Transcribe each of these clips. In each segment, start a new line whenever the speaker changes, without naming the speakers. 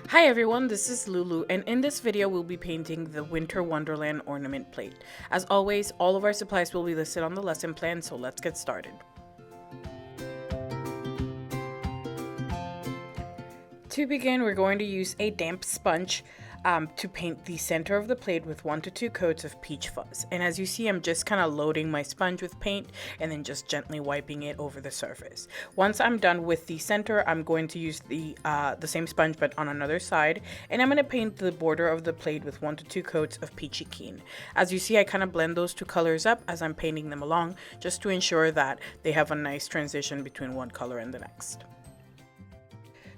Hi everyone, this is Lulu, and in this video we'll be painting the Winter Wonderland ornament plate. As always, all of our supplies will be listed on the lesson plan, so let's get started. To begin, we're going to use a damp sponge to paint the center of the plate with 1 to 2 coats of peach fuzz. And as you see, I'm just kind of loading my sponge with paint and then just gently wiping it over the surface. Once I'm done with the center, I'm going to use the same sponge but on another side, and I'm going to paint the border of the plate with 1 to 2 coats of peachy keen. As you see, I kind of blend those two colors up as I'm painting them along, just to ensure that they have a nice transition between one color and the next.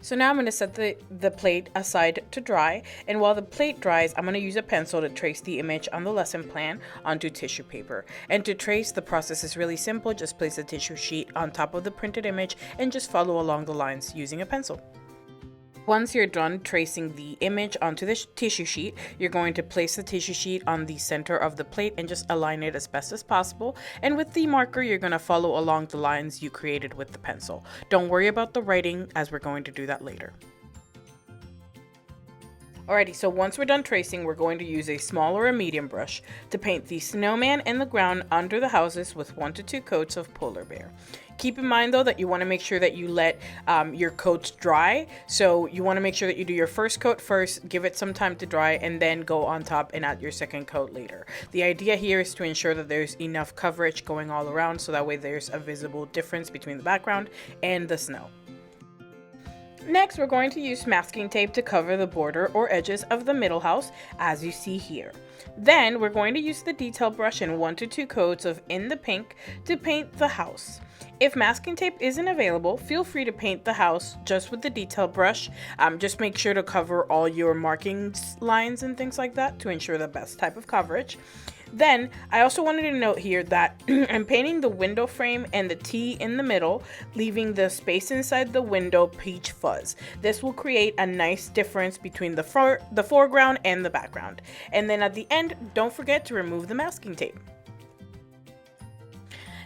So now I'm going to set the plate aside to dry, and while the plate dries, I'm going to use a pencil to trace the image on the lesson plan onto tissue paper. And to trace, the process is really simple. Just place a tissue sheet on top of the printed image and just follow along the lines using a pencil. Once you're done tracing the image onto the tissue sheet, you're going to place the tissue sheet on the center of the plate and just align it as best as possible. And with the marker, you're going to follow along the lines you created with the pencil. Don't worry about the writing, as we're going to do that later. Alrighty, so once we're done tracing, we're going to use a small or a medium brush to paint the snowman and the ground under the houses with 1 to 2 coats of polar bear. Keep in mind though that you want to make sure that you let your coats dry. So you want to make sure that you do your first coat first, give it some time to dry, and then go on top and add your second coat later. The idea here is to ensure that there's enough coverage going all around, so that way there's a visible difference between the background and the snow. Next, we're going to use masking tape to cover the border or edges of the middle house, as you see here. Then we're going to use the detail brush in 1 to 2 coats of In the Pink to paint the house. If masking tape isn't available, feel free to paint the house just with the detail brush. Just make sure to cover all your markings lines and things like that to ensure the best type of coverage. Then, I also wanted to note here that I'm painting the window frame and the T in the middle, leaving the space inside the window peach fuzz. This will create a nice difference between the foreground and the background. And then at the end, don't forget to remove the masking tape.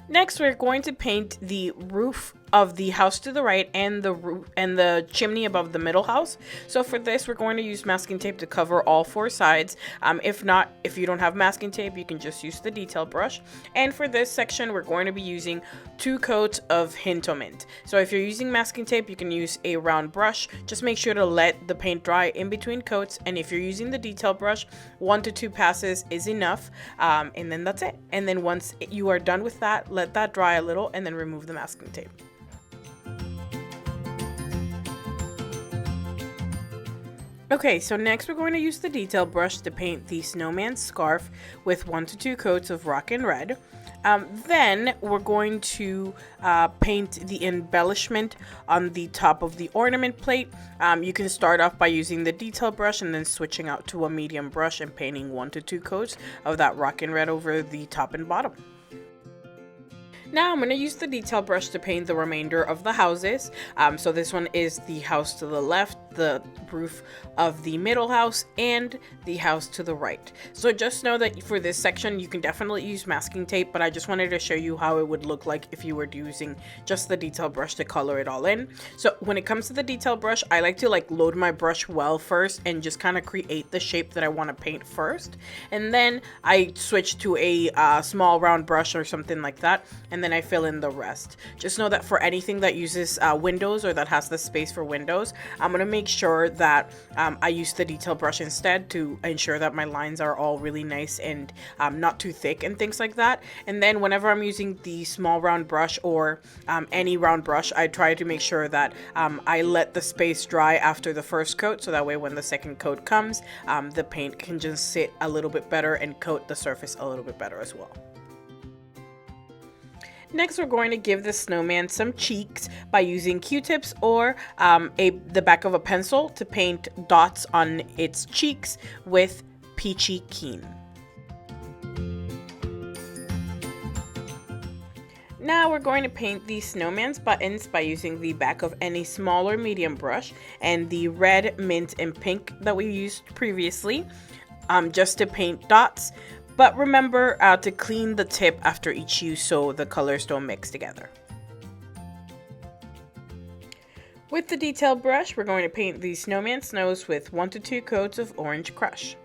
Next, we're going to paint the roof of the house to the right and the roof and the chimney above the middle house. So for this, we're going to use masking tape to cover all 4 sides. If you don't have masking tape, you can just use the detail brush. And for this section, we're going to be using 2 coats of Ornament. So if you're using masking tape, you can use a round brush. Just make sure to let the paint dry in between coats. And if you're using the detail brush, 1 to 2 passes is enough. And then that's it. And then once you are done with that, let that dry a little and then remove the masking tape. Okay, so next we're going to use the detail brush to paint the snowman's scarf with 1 to 2 coats of Rockin' Red. Then we're going to paint the embellishment on the top of the ornament plate. You can start off by using the detail brush and then switching out to a medium brush and painting 1 to 2 coats of that Rockin' Red over the top and bottom. Now I'm going to use the detail brush to paint the remainder of the houses. So this one is the house to the left, the roof of the middle house, and the house to the right. So just know that for this section you can definitely use masking tape, but I just wanted to show you how it would look like if you were using just the detail brush to color it all in. So when it comes to the detail brush, I like to load my brush well first and just kind of create the shape that I want to paint first, and then I switch to a small round brush or something like that, and then I fill in the rest. Just know that for anything that uses windows or that has the space for windows, I'm going to make sure that I use the detail brush instead to ensure that my lines are all really nice and not too thick and things like that. And then whenever I'm using the small round brush or any round brush, I try to make sure that I let the space dry after the first coat, so that way when the second coat comes, the paint can just sit a little bit better and coat the surface a little bit better as well. Next, we're going to give the snowman some cheeks by using Q-tips or the back of a pencil to paint dots on its cheeks with peachy keen. Now we're going to paint the snowman's buttons by using the back of any small or medium brush and the red, mint, and pink that we used previously just to paint dots. But remember to clean the tip after each use so the colors don't mix together. With the detail brush, we're going to paint the snowman's nose with 1 to 2 coats of orange crush.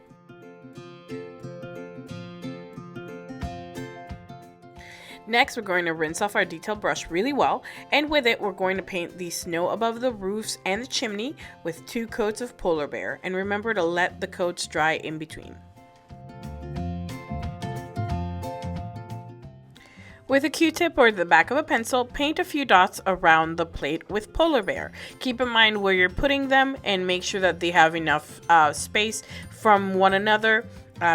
Next, we're going to rinse off our detail brush really well, and with it, we're going to paint the snow above the roofs and the chimney with 2 coats of polar bear, and remember to let the coats dry in between. With a Q-tip or the back of a pencil, paint a few dots around the plate with polar bear. Keep in mind where you're putting them and make sure that they have enough space from one another,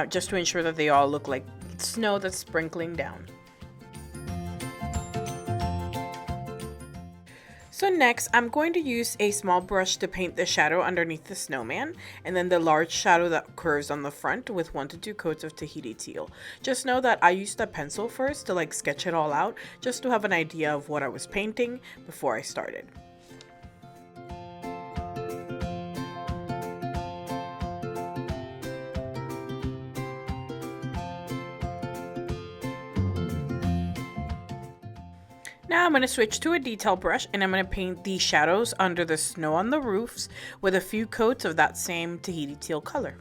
just to ensure that they all look like snow that's sprinkling down. So next, I'm going to use a small brush to paint the shadow underneath the snowman, and then the large shadow that curves on the front with 1 to 2 coats of Tahiti teal. Just know that I used a pencil first to sketch it all out, just to have an idea of what I was painting before I started. Now I'm going to switch to a detail brush and I'm going to paint the shadows under the snow on the roofs with a few coats of that same Tahiti teal color.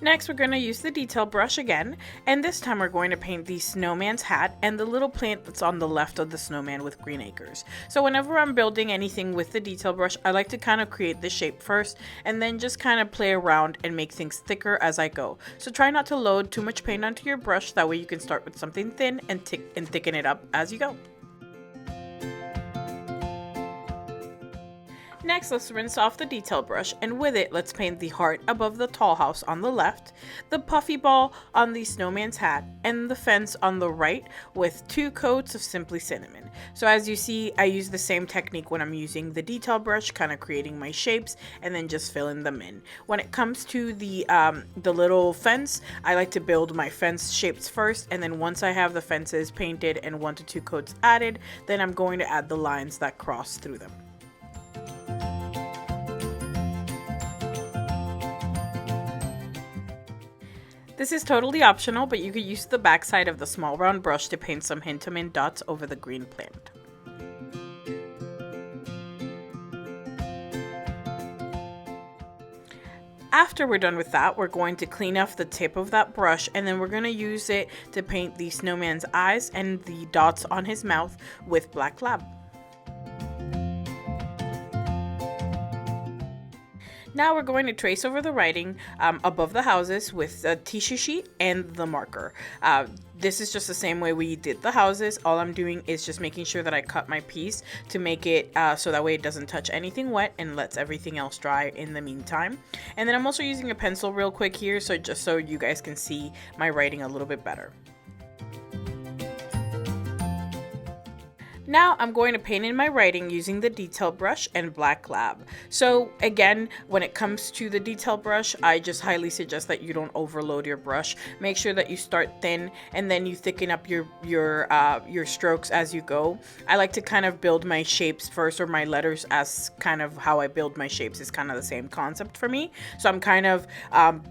Next, we're going to use the detail brush again, and this time we're going to paint the snowman's hat and the little plant that's on the left of the snowman with green acres. So whenever I'm building anything with the detail brush, I like to kind of create the shape first and then just kind of play around and make things thicker as I go. So try not to load too much paint onto your brush, that way you can start with something thin and thicken it up as you go. Next, let's rinse off the detail brush, and with it, let's paint the heart above the tall house on the left, the puffy ball on the snowman's hat, and the fence on the right with 2 coats of Simply Cinnamon. So as you see, I use the same technique when I'm using the detail brush, kind of creating my shapes and then just filling them in. When it comes to the little fence, I like to build my fence shapes first, and then once I have the fences painted and 1 to 2 coats added, then I'm going to add the lines that cross through them. This is totally optional, but you could use the backside of the small round brush to paint some Hinterman dots over the green plant. After we're done with that, we're going to clean off the tip of that brush, and then we're going to use it to paint the snowman's eyes and the dots on his mouth with black lab. Now we're going to trace over the writing above the houses with a tissue sheet and the marker. This is just the same way we did the houses. All I'm doing is just making sure that I cut my piece to make it so that way it doesn't touch anything wet and lets everything else dry in the meantime. And then I'm also using a pencil real quick here, so just so you guys can see my writing a little bit better. Now I'm going to paint in my writing using the detail brush and black lab. So again, when it comes to the detail brush, I just highly suggest that you don't overload your brush. Make sure that you start thin and then you thicken up your strokes as you go. I like to kind of build my shapes first, or my letters, as kind of how I build my shapes is kind of the same concept for me. So I'm kind of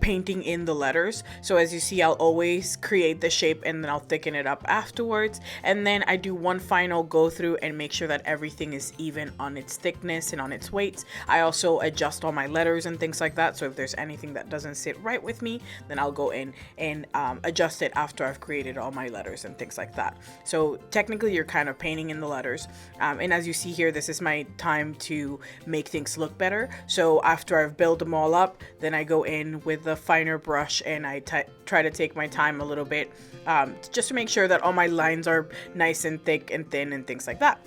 painting in the letters. So as you see, I'll always create the shape and then I'll thicken it up afterwards. And then I do one final go through and make sure that everything is even on its thickness and on its weights. I also adjust all my letters and things like that, so if there's anything that doesn't sit right with me, then I'll go in and adjust it after I've created all my letters and things like that. So technically you're kind of painting in the letters, and as you see here, this is my time to make things look better. So after I've built them all up, then I go in with the finer brush and I try to take my time a little bit, just to make sure that all my lines are nice and thick and thin and things like that.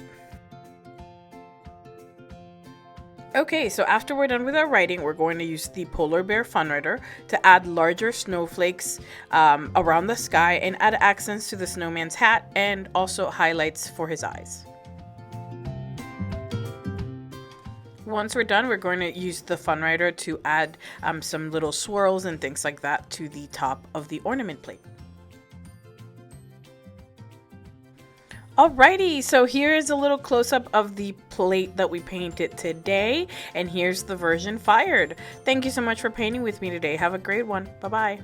Okay, so after we're done with our writing, we're going to use the Polar Bear Fun Writer to add larger snowflakes around the sky and add accents to the snowman's hat and also highlights for his eyes. Once we're done, we're going to use the Fun Writer to add some little swirls and things like that to the top of the ornament plate. Alrighty, so here's a little close-up of the plate that we painted today, and here's the version fired. Thank you so much for painting with me today. Have a great one. Bye-bye.